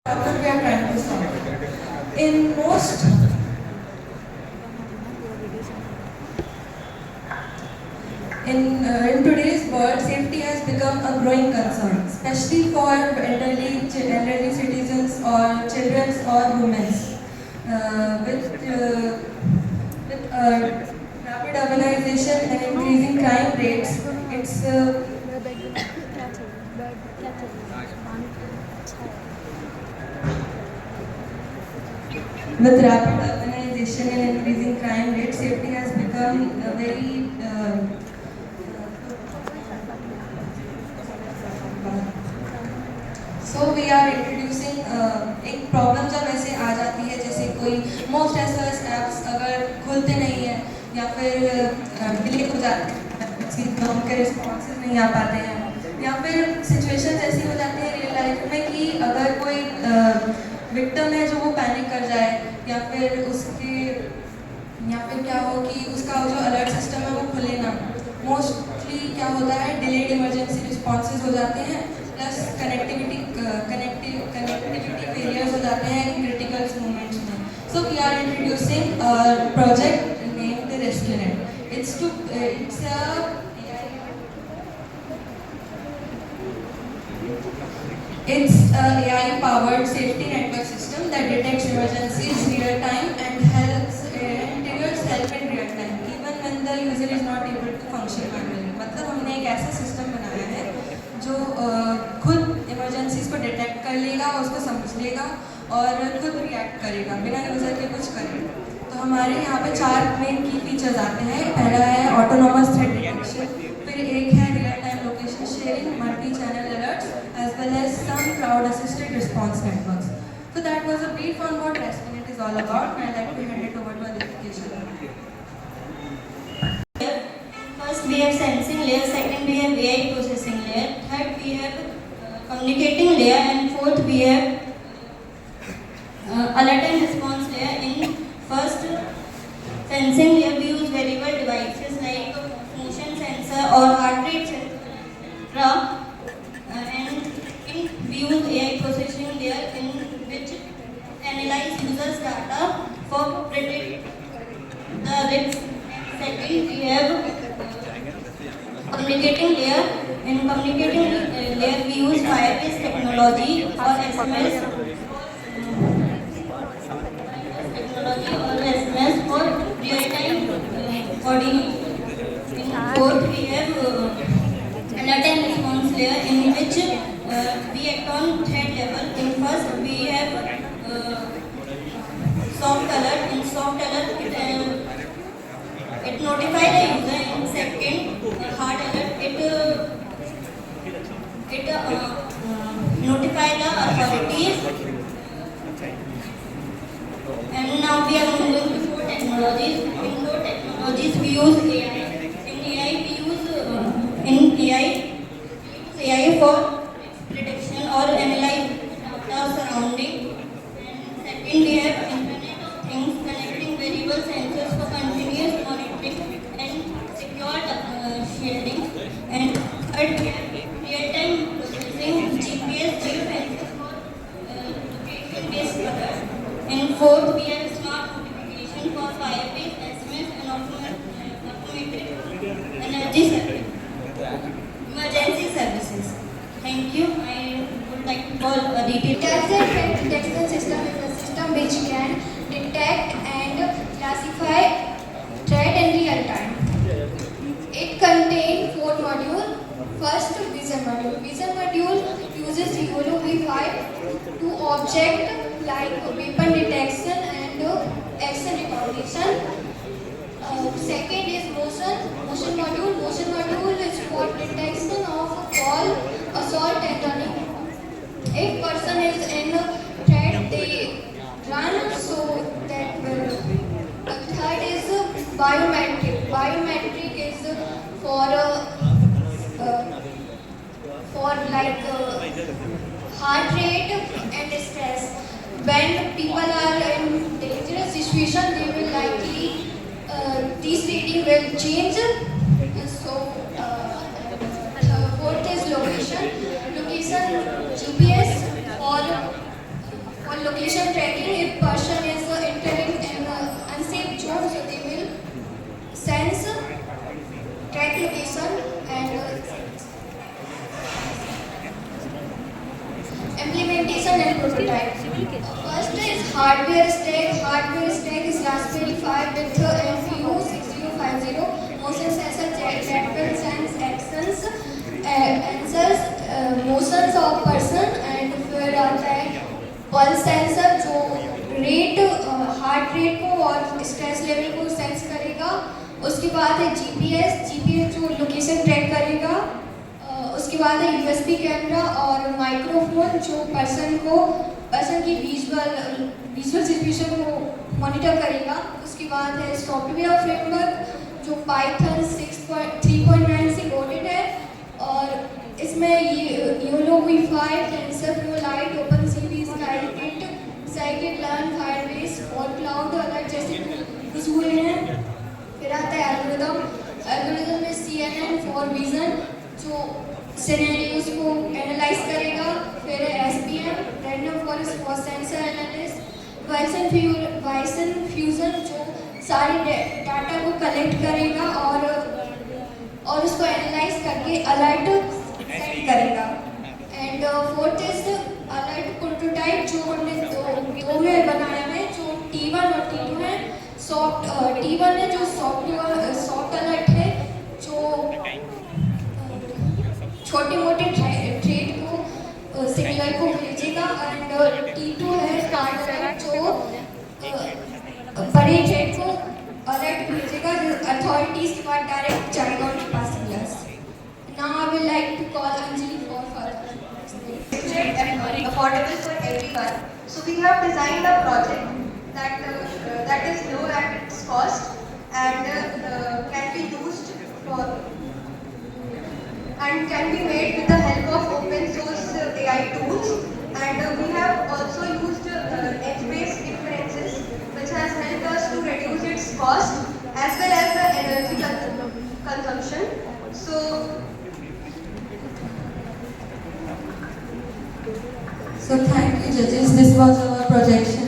problem we are trying to solve. In today's world, safety has become a growing concern, especially for elderly citizens or children or women. With rapid urbanization and increasing crime rates, it's with rapid urbanization and increasing crime rates, safety has become a very so we are introducing एक problem जब ऐसे आ जाती है जैसे कोई most SS apps अगर खुलते नहीं है या फिर डिलीट हो जाते हैं, उनके रिस्पॉन्सेज नहीं आ पाते हैं या फिर सिचुएशन ऐसी हो जाती है रियल लाइफ में कि अगर कोई विक्टिम है जो वो पैनिक कर जाए या फिर क्या हो कि उसका जो अलर्ट सिस्टम है वो खुले ना। मोस्टली क्या होता है, डिलेड इमरजेंसी रिस्पॉन्सेज हो जाते हैं, प्लस कनेक्टिविटी फेलियर्स हो जाते हैं क्रिटिकल मोमेंट्स में। So we are introducing project name the rescue net. It's a AI-powered safety network system that detects emergencies real time and triggers help in real time, even when the user is not able to function manually. मतलब हमने एक ऐसा system बनाया है जो खुद emergencies को detect कर लेगा, उसको समझ लेगा और खुद रिएक्ट करेगा बिना यूज़र के कुछ करे। तो हमारे यहाँ पे 4 मेन की फीचर्स आते हैं। पहला है ऑटोनोमस थ्रेट डिटेक्शन, फिर एक है real time location sharing, multi channel alerts, as well as some crowd-assisted response networks. So that was a brief on what RescueNet is all about, and I'd like to hand it over to Aditya. First we have sensing layer, second we have AI processing layer, third we have communicating layer, and fourth we have alert and response layer. In first sensing layer we use wearable devices like motion sensor or heart rate sensor, and we use AI processing layer in which analyze users data for predict the risk. Second we have communicating layer. In communicating layer we use Firebase technology or SMS for real-time coordination. In fourth we have alert and response layer in which we act on threat level. In first we have soft alert. In soft alert it notify the user. In second hard alert it notify the authorities. And now we are moving to four technologies. In four technologies we use AI. In AI we use AI for prediction or analyze the surrounding. And second we have Internet of Things, connecting variable sensors for continuous monitoring and secure shielding. And third we have real-time processing, GPS, geofencing for location-based alert. And fourth we have smart notification for Firebase, SMS and automatic energy emergency services. Thank you. I would like to call Aditi. Intelligent threat detection system is a system which can detect and classify threat in real time. It contains 4 modules. First, vision module. Vision module uses Eolo V5 to object like weapon detection and action recognition. Second is motion module. Motion module is for detection of fall, assault and running. If person is in threat, they run, so that will. Third is biometric. Biometric is for like heart rate and stress. When people are in dangerous situation, they will likely this reading will change. So fourth is location. Location GPS for location tracking, if person is entering an unsafe zone, so they will sense, track location and implementation and prototype. First is hardware stack. Hardware stack is Raspberry Pi with NPU 6050, motion sensor that will sense actions, answers, motions of person, and फिर आता है pulse sensor जो rate heart rate को और stress level को sense करेगा. उसके बाद है जीपीएस जो लोकेशन ट्रैक करेगा. उसके बाद है यूएसबी कैमरा और माइक्रोफोन जो पर्सन की विजुअल सिचुएशन को मॉनिटर करेगा. उसके बाद है सॉफ्टवेयर फ्रेमवर्क जो पाइथन 3.9 से कोडेड है और इसमें YOLO V5, TensorFlow Lite, OpenCV, Scikit Learn, Firebase, ForCloud अलग जैसे टूल्स हुए हैं. फिर आता है एल्गोरिदम में CNN for Vision जो सिनेरियोज को एनालाइज करेगा. फिर है SPM, Random Forest Sensor Analysis, Bayesian Fusion जो सारे डाटा को कलेक्ट करेगा और उसको एनालाइज करके अलर्ट सेंड करेगा. And fourth is alert prototype जो हमने दो में बनाया है जो T1 और T2 है. T1 है जो सॉफ्ट अलर्ट है जो छोटे मोटे ट्रेड को सिग्नल को भेजेगा. एंड T2 है हार्ड अलर्ट जो बड़े ट्रेड को अलर्ट भेजेगा जो अथॉरिटीज के बाद डायरेक्ट जाएगा उनके पास signals. Now I will like to call Anjali for further and affordable for everyone. So we have designed a project that is low at its cost and can be used for and can be made with the help of open source AI tools. And we have also used edge-based inferences, which has helped us to reduce its cost as well as the energy consumption. So thank you judges. This was our projection.